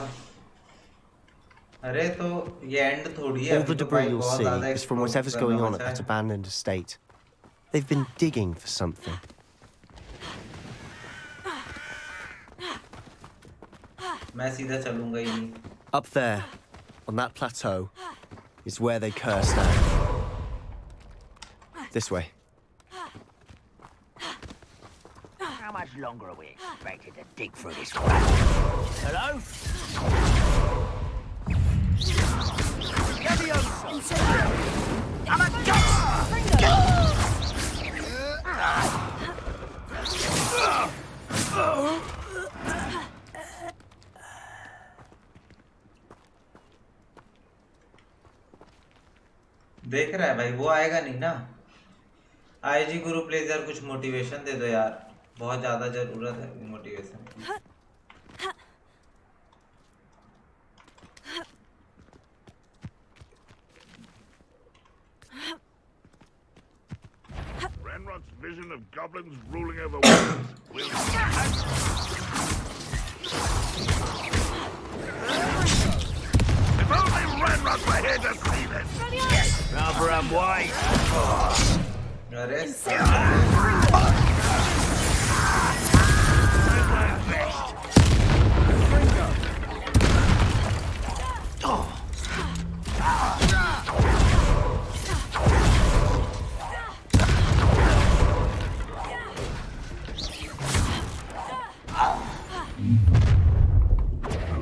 अरे तो ये and थोड़ी है All the debris you'll see is from whatever's going on at that abandoned estate. They've been digging for something. मैं सीधा चलूंगा ही नहीं. Up there, on that plateau, is where they cursed Anne. This way. How much longer are we expected to dig through this one? Hello? I'm a देख रहा है भाई, वो आएगा नहीं ना. आईजी गुरु प्लीज यार कुछ मोटिवेशन दे दो यार, बहुत ज्यादा जरूरत है मोटिवेशन की. Ranrock's vision of goblins ruling over worlds will... If only Ranrock were here to see this! Yes, rather I'm white.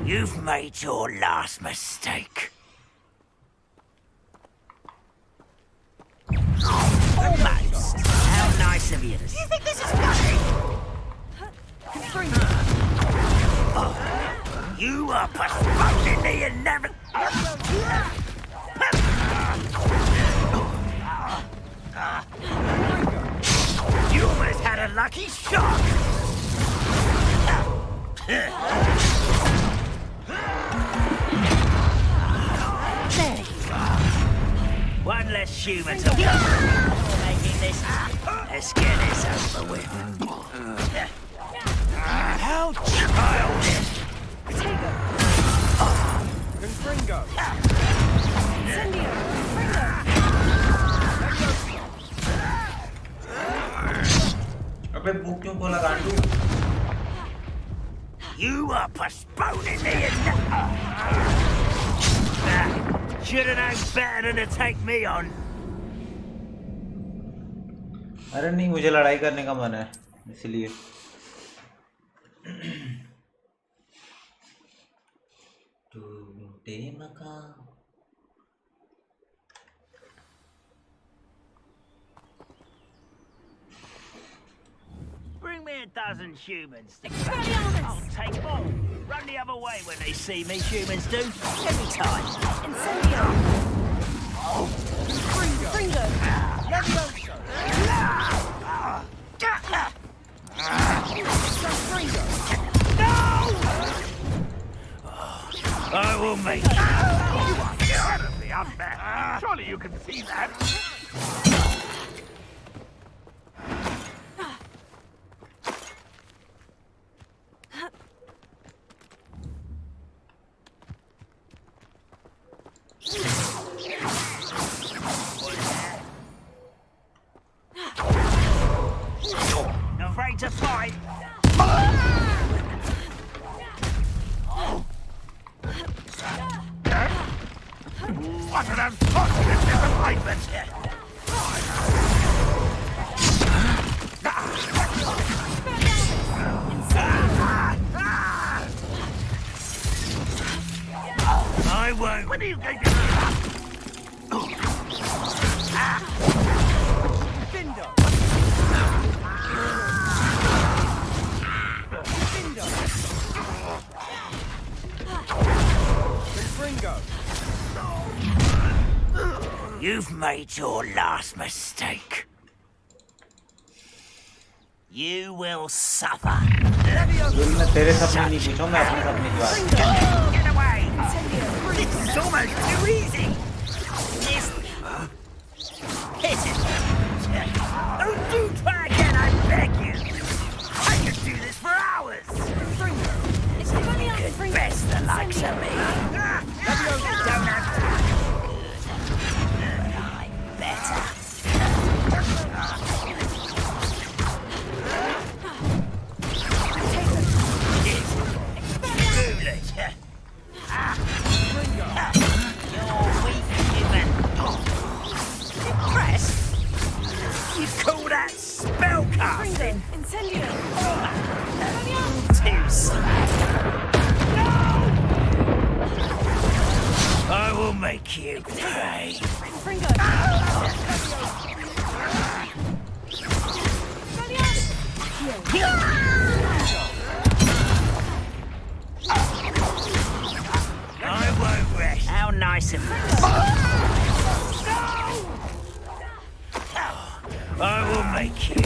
You've made your last mistake. Almost. How nice of you to... Do you think this is funny? You are postponing the inevitable... You almost had a lucky shot. There you are. One less human to making this. Let's get this over with. How childish! Confringo! अबे book क्यों खोला गांडू? You are postponing the should have known better than to take me on. अरे नहीं, मुझे लड़ाई करने का मन है इसलिए. टूटे मकान. Bring me a dozen humans. I'll take more. Run the other way when they see me, humans do. Every time. Incendio! Fringo! Levioso! Fringo! No! I will make you. You are terribly unfair. Surely you can see that. afraid to fight. What an unfortunate disappointment! I won't. When are you going to give up? Bindo! Bindo! You've made your last mistake. You will suffer. लुल मैं तेरे सपने नहीं पूछा मैं अपने सपने की बात Get away! This is almost too easy. Yes. Hit it. Oh, do try again, I beg you. I could do this for hours. You could best the likes of me. Don't have time. But I'm better. You're weak, human. Impressed? You call that spellcasting? Incendio! Too slow. I will make you pay. I won't rest. How nice of you. I will make you.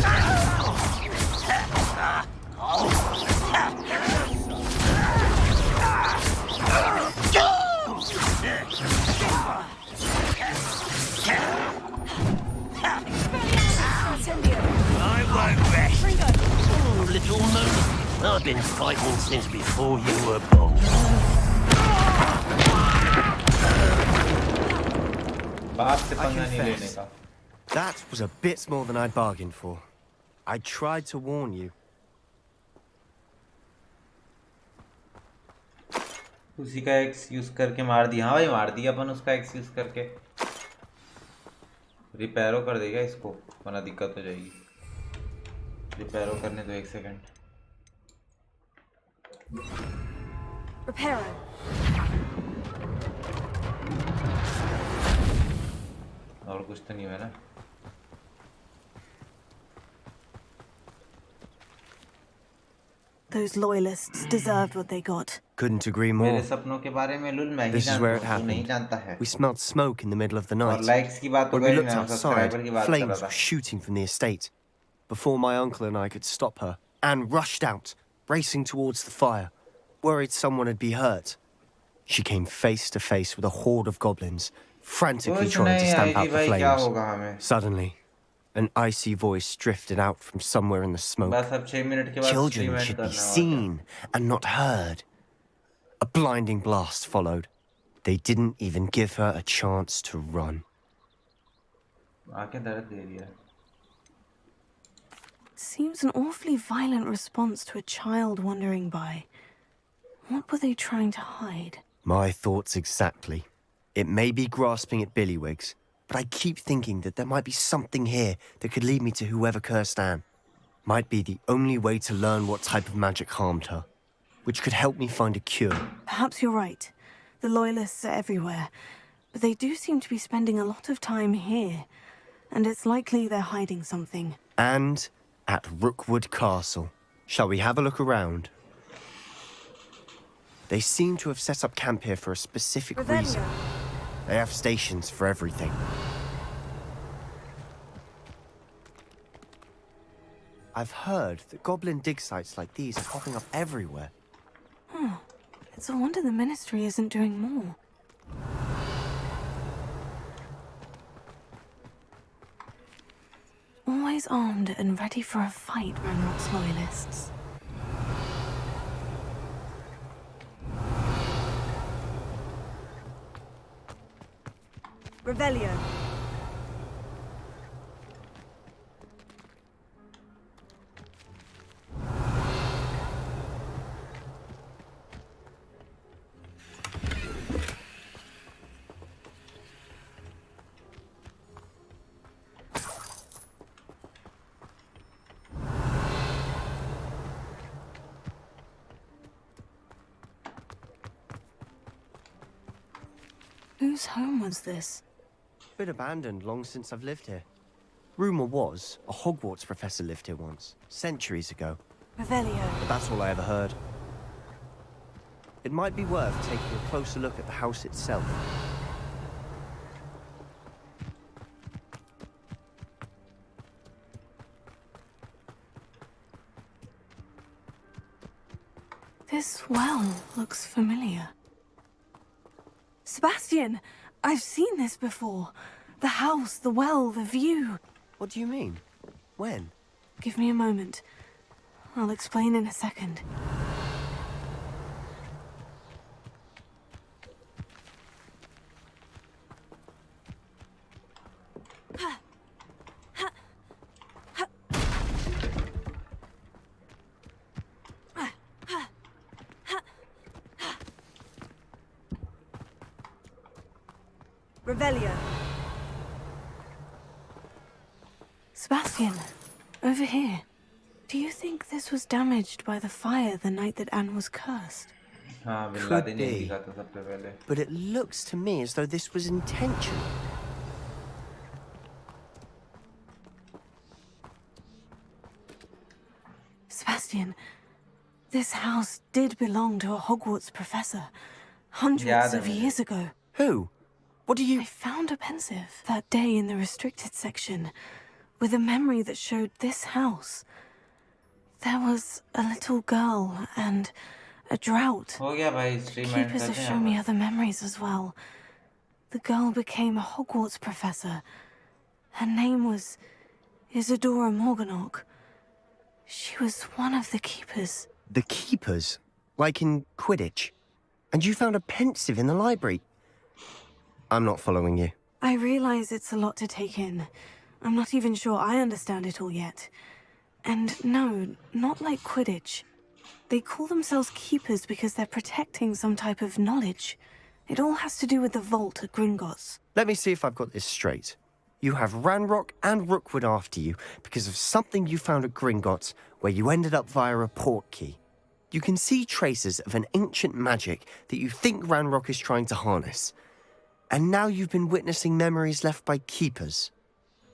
I won't rest. Oh, little man. I've been fighting since before you were born. बाप से पंगा नहीं लेने का That was a bit more than I'd bargained for. I tried to warn you. उसी का excuse करके मार दिया हाँ भाई मार दिया अपन उसका एक्सक्यूज करके रिपेयरो कर देगा इसको वरना दिक्कत हो जाएगी रिपेयरो करने दो 1 सेकंड Reparo. और कुछ तो नहीं है ना Those loyalists deserved what they got. Couldn't agree more. मेरे सपनों के बारे में लुल मैं ही This is where it जानता हूँ तू नहीं happened. जानता है We smelled smoke in the middle of the और night. लाइक्स की बात हो When we गई looked मैं outside, सब्सक्राइबर की बात कर रहा flames था were shooting from the estate. Before my uncle and I could stop her, Anne rushed out, racing towards the fire, worried someone had been hurt. She came face to face with a horde of goblins, frantically कुछ trying to नहीं stamp out आएगी the भाई क्या flames. होगा हमें Suddenly, an icy voice drifted out from somewhere in the smoke. बस अब 6 minute के बाद Children stream end should be करना होगा seen and not heard. A blinding blast followed. They didn't even give her a chance to run. आंखें दर्द दे रही है Seems an awfully violent response to a child wandering by. What were they trying to hide? My thoughts exactly. It may be grasping at Billywigs, but I keep thinking that there might be something here that could lead me to whoever cursed Anne. Might be the only way to learn what type of magic harmed her, which could help me find a cure. Perhaps you're right. The loyalists are everywhere, but they do seem to be spending a lot of time here, and it's likely they're hiding something. And at Rookwood Castle. Shall we have a look around? They seem to have set up camp here for a specific reason. They have stations for everything. I've heard that goblin dig sites like these are popping up everywhere. It's a wonder the Ministry isn't doing more. Always armed and ready for a fight, Ranrock's loyalists. Revelio. Whose home was this? Been abandoned long since I've lived here. Rumour was a Hogwarts professor lived here once, centuries ago. Revelio. But that's all I ever heard. It might be worth taking a closer look at the house itself. This well looks familiar. Sebastian! I've seen this before. The house, the well, the view. What do you mean? When? Give me a moment. I'll explain in a second. Revelio. Sebastian, over here. Do you think this was damaged by the fire the night that Anne was cursed? हाँ बिन Could Laden यही be. दिखा था सबसे पहले. But it looks to me as though this was intentional. Sebastian, this house did belong to a Hogwarts professor. Hundreds याद है of मुझे. years ago. Who? What do you... I found a pensive that day in the restricted section with a memory that showed this house. There was a little girl and a drought. हो गया भाई stream end Keepers have करते हैं shown me upon. other memories as well. The girl became a Hogwarts professor. Her name was Isadora Morganach. She was one of the keepers. The keepers? Like in Quidditch? And you found a pensive in the library? I'm not following you. I realize it's a lot to take in. I'm not even sure I understand it all yet. And no, not like Quidditch. They call themselves keepers because they're protecting some type of knowledge. It all has to do with the vault at Gringotts. Let me see if I've got this straight. You have Ranrock and Rookwood after you because of something you found at Gringotts where you ended up via a port key. You can see traces of an ancient magic that you think Ranrock is trying to harness. And now you've been witnessing memories left by keepers.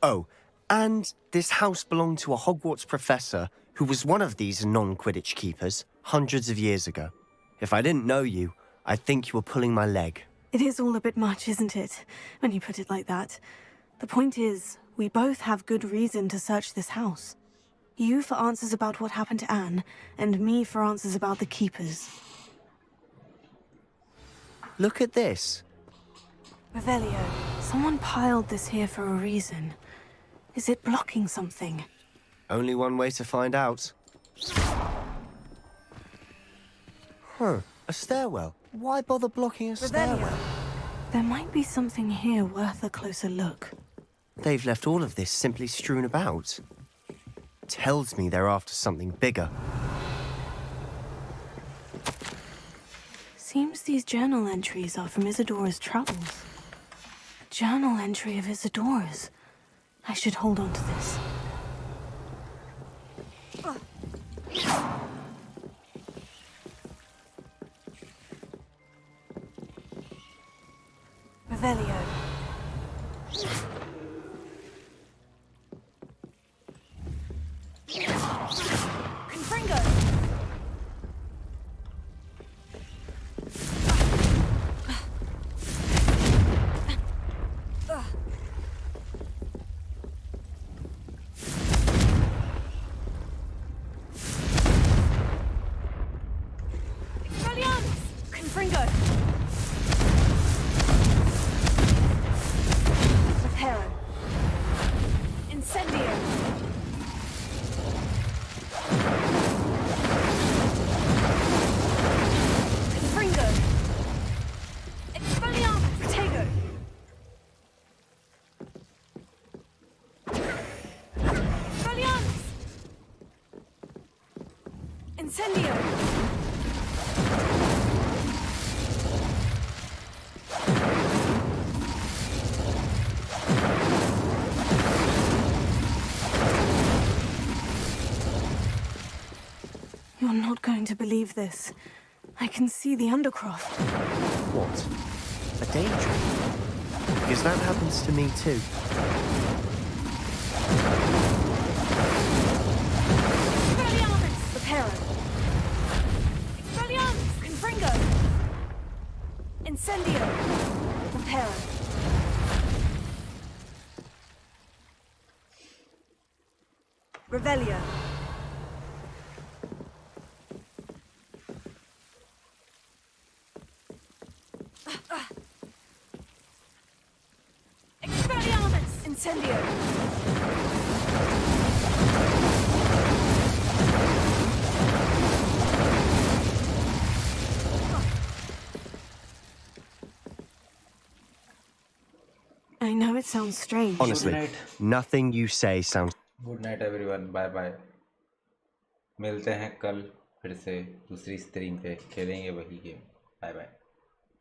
Oh, and this house belonged to a Hogwarts professor who was one of these non-Quidditch keepers hundreds of years ago. If I didn't know you, I'd think you were pulling my leg. It is all a bit much, isn't it, when you put it like that? The point is, we both have good reason to search this house. You for answers about what happened to Anne, and me for answers about the keepers. Look at this. Revelio, someone piled this here for a reason. Is it blocking something? Only one way to find out. Huh, a stairwell. Why bother blocking a stairwell? There might be something here worth a closer look. They've left all of this simply strewn about. Tells me they're after something bigger. Seems these journal entries are from Isadora's travels. A journal entry of Isadora's. I should hold on to this. Revelio. Confringo! Confringo! Reparo. Incendio! Confringo! Expelliarmus! Protego! Expelliarmus! Incendio! You're not going to believe this. I can see the Undercroft. What? A daydream? because that happens to me too. Expelliarmus! Reparo. Expelliarmus! Confringo. Incendio. Reparo. Revelio. Expelliarmus! Incendio. I know it sounds strange. Honestly, nothing you say sounds... good night everyone, bye bye. मिलते हैं कल फिर से दूसरी stream पे, खेलेंगे वही game. Bye bye.